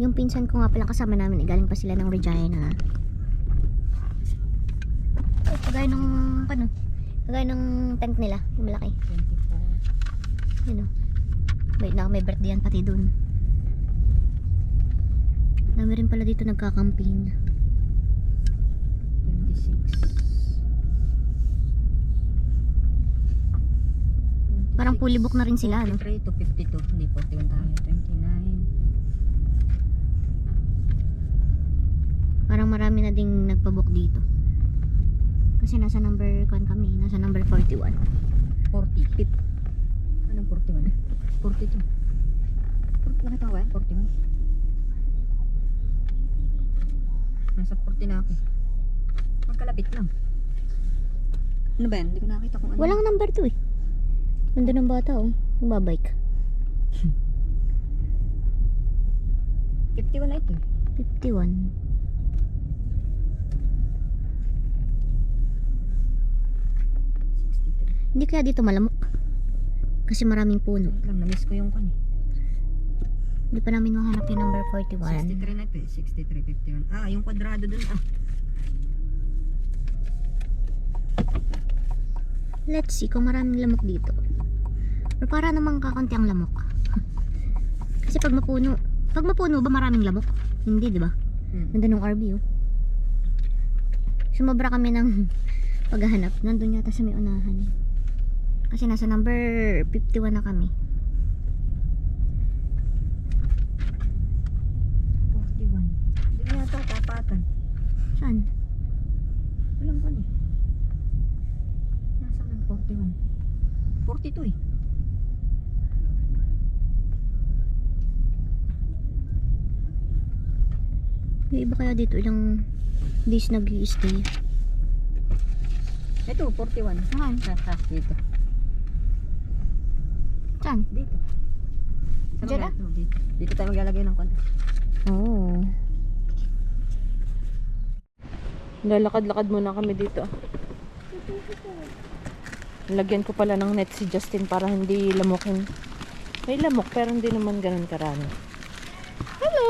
Yung pinsan ko nga palang kasama namin, galing pa sila ng Regina. Oh, kagaya ng, ano, kagaya ng tent nila, yung malaki. 24. Yun o. Wait na, may birthday yan pati dun. Dami rin pala dito nagkakamping. 26. Parang fully book na rin sila, no? 43 to 52. Hindi, 41 tayo. 29. Parang marami na ding nagpabook dito. Kasi nasa number kami, nasa number 41. 40. Anong 41? 42. 41 ito ba? 41. Nasa 40 na ako. Magkalapit lang. Ano ba yan? Hindi ko nakita kung ano. Walang number 2 eh. Nandun ang bata oh. Magbabike. 51 na ito eh. 51. 63. Hindi kaya dito malamok. Kasi maraming puno. Wait lang, na-miss ko yung kan eh. Hindi pa namin mahanap yung number 41. 63 na ito eh. 63, 51. Ah, yung kwadrado dun ah. Let's see kung maraming lamok dito. Pero para namang kakunti ang lamok. Kasi pag mapuno ba maraming lamok? Hindi, di ba? Nandun yung RV oh. Sumobra kami ng paghahanap. Nandun yata sa may unahan. Kasi nasa number 51 na kami. 41. Hindi na yata tapatan. Saan? Walang kan eh. Nasa ng 41. 42 eh. Yung iba kaya dito ilang days nag-i-stay. Ito, 41. Saan? Dito. Saan? Dito. Diyan ah? Dito. Dito tayo maglalagay ng konti. Oo. Lalakad-lakad muna kami dito. Lagyan ko pala ng net si Justin para hindi lamukin. May lamok pero hindi naman ganun karami. Hello!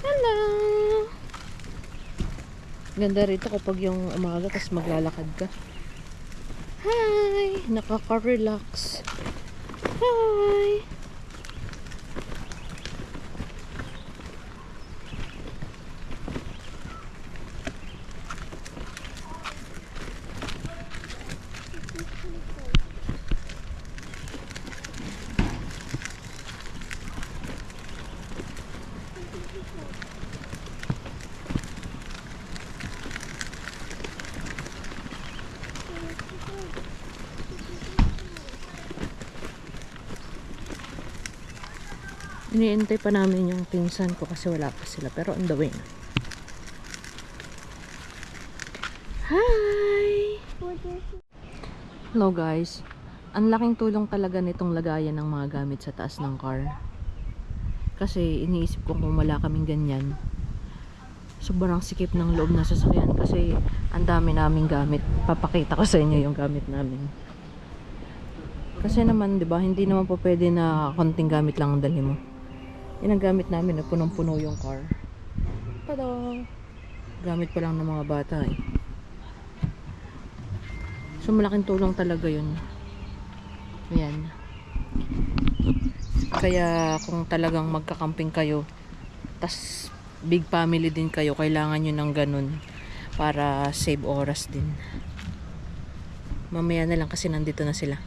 Hello! Ganda rito kapag yung umaga tapos maglalakad ka. Hi! Nakaka-relax. Hi! Iniintay pa namin yung pinsan ko kasi wala pa sila. Pero on the way na. Hi! Hello guys. Ang laking tulong talaga nitong lagayan ng mga gamit sa taas ng car. Kasi iniisip ko kung wala kaming ganyan. Sobrang sikip ng loob na sasakyan kasi ang dami naming gamit. Papakita ko sa inyo yung gamit namin. Kasi naman, 'di ba, hindi naman po pwede na konting gamit lang ang dalhin mo. Yan ang gamit namin, na punong-puno yung car. Tada! Gamit pa lang ng mga bata eh. So malaking tulong talaga yun. Ayan. Kaya kung talagang magkakamping kayo, tas big family din kayo, kailangan nyo ng ganun para save oras din. Mamaya na lang kasi nandito na sila.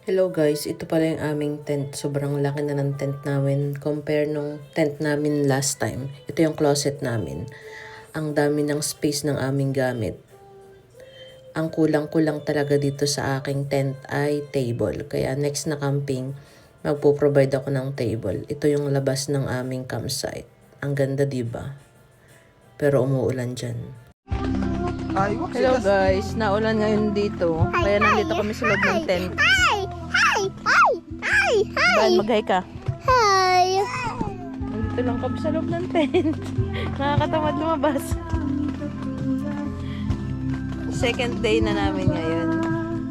Hello guys, ito pala yung aming tent. Sobrang laki na ng tent namin compare nung tent namin last time. Ito yung closet namin. Ang dami ng space ng aming gamit. Ang kulang-kulang talaga dito sa aking tent ay table. Kaya next na camping, magpo-provide ako ng table. Ito yung labas ng aming campsite. Ang ganda, diba? Pero umuulan dyan. Ay, wag Hello guys, naulan ngayon dito. Kaya nandito kami sa loob ng tent. Bahan, mag-hi ka. Hi! Nandito lang kami sa loob ng tent. Nakakatamad lumabas. Second day na namin ngayon.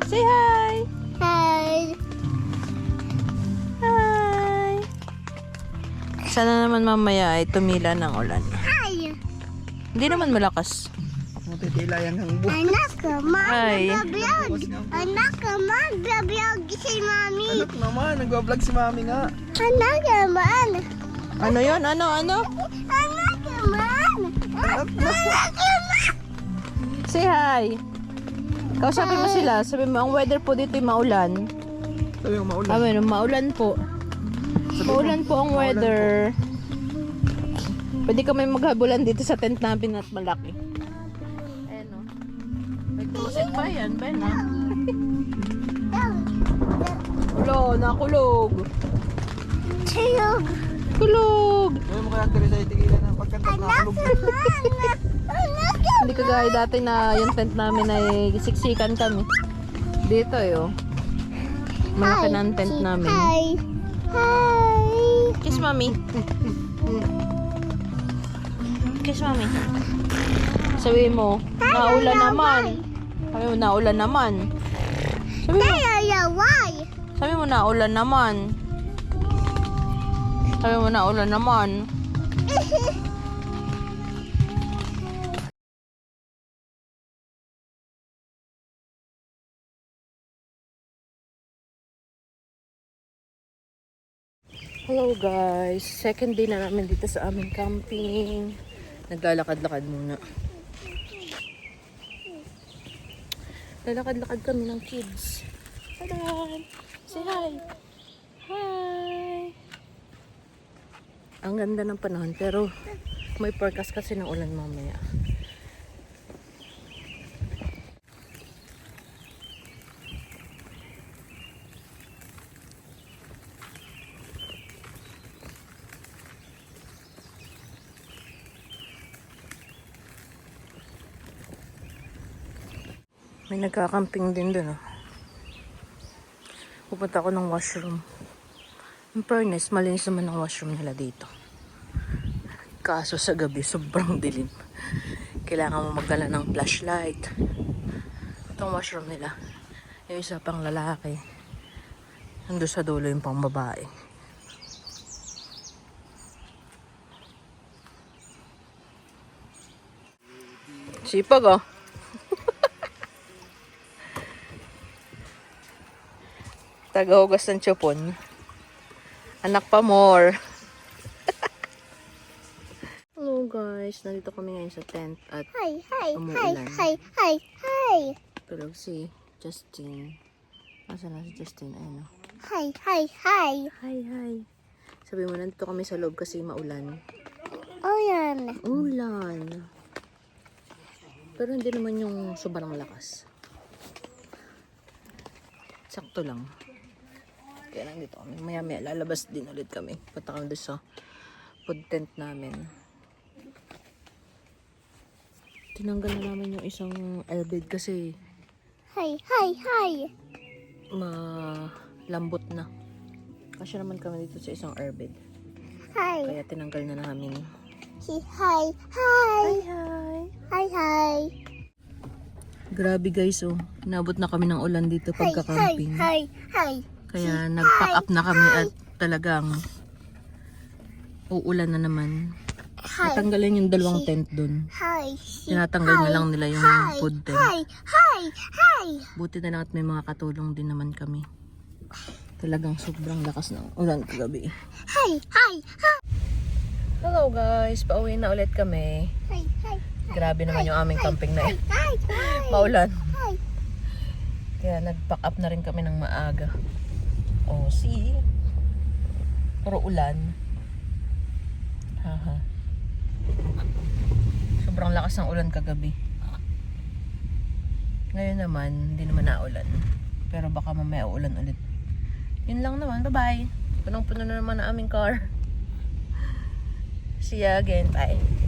Say hi! Hi! Hi! Sana naman mamaya ay tumila ng ulan. Hi! Hindi naman malakas. Matitila yan ng buhay. Anak ka, Hi! mag-vlog! Anak ka, mag-vlog si Mami! Anak naman, nagwa-vlog si mami nga. Anak ka, man! Ano yon? Ano? Anak ka, man! Anak ka, man! Say hi! Kausapin mo sila. Sabi mo, ang weather po dito ay maulan. Sabi mo maulan. Sabi mo, maulan po. Maulan po ang weather. Pwede kami maghabulan dito sa tent namin at malaki. Ayan o. May closet pa yan. Ben ha? Ulo, nakulog. Tiyog! Kulog. Sabi mo kaya Teresa ay tigilan ng pagkantat na kulog. Anak ka! Hindi kagaya dati na yung tent namin ay siksikan kami. Dito yo. Malaki na ang tent namin. Hi! Hi! Kiss mommy. Kiss mommy. Sabi mo, naulan naman. Sabi mo, naulan naman. Sabi mo, Why? sabi mo, naulan naman. Sabi mo, naulan naman. Hello guys, second day na namin dito sa aming camping. Naglalakad-lakad muna. Lalakad-lakad kami ng kids. Tada! Say hi! Hi! Ang ganda ng panahon pero may forecast kasi ng ulan mamaya. May nagkakamping din dun, oh. Pupunta ako ng washroom. In fairness, malinis naman ang washroom nila dito. Kaso sa gabi, sobrang dilim. Kailangan mo magdala ng flashlight. Itong washroom nila. Yung isa pang lalaki. Nandun sa dulo yung pang babae. Sipag, oh. Tagahugas ng tsupon. Anak pa more. Hello guys, nandito kami ngayon sa tent at Hi! umuulan. Hi! Tulog si Justin. Nasaan na si Justin? Ayun, oh. Hi! Hi. Sabi mo, nandito kami sa loob kasi maulan. Oh, yan. Ulan. Pero hindi naman yung sobrang lakas. Sakto lang. Kaya nandito kami. Maya-maya lalabas din ulit kami. Punta kami doon sa food tent namin. Tinanggal na namin yung isang airbed kasi Hi! malambot na. Kasi naman kami dito sa isang airbed. Hi! Kaya tinanggal na namin. Hi! Grabe guys, oh. Inabot na kami ng ulan dito pagka-camping. Hi! Kaya nag-pack up na kami at talagang uulan na naman. Natanggalin yung dalawang tent dun. Hi! Tinatanggal na lang nila yung food tent. Hi! Buti na lang at may mga katulong din naman kami. Talagang sobrang lakas ng ulan kagabi. Hi! Hello guys, pauwi na ulit kami. Grabe naman yung aming camping na yun. Maulan. Kaya nag-pack up na rin kami ng maaga. Oh, see? Puro ulan. Haha. Sobrang lakas ng ulan kagabi. Ngayon naman, hindi naman naulan. Pero baka mamaya ulan ulit. Yun lang naman. Bye-bye. Punong-puno na naman ang aming car. See ya again. Bye.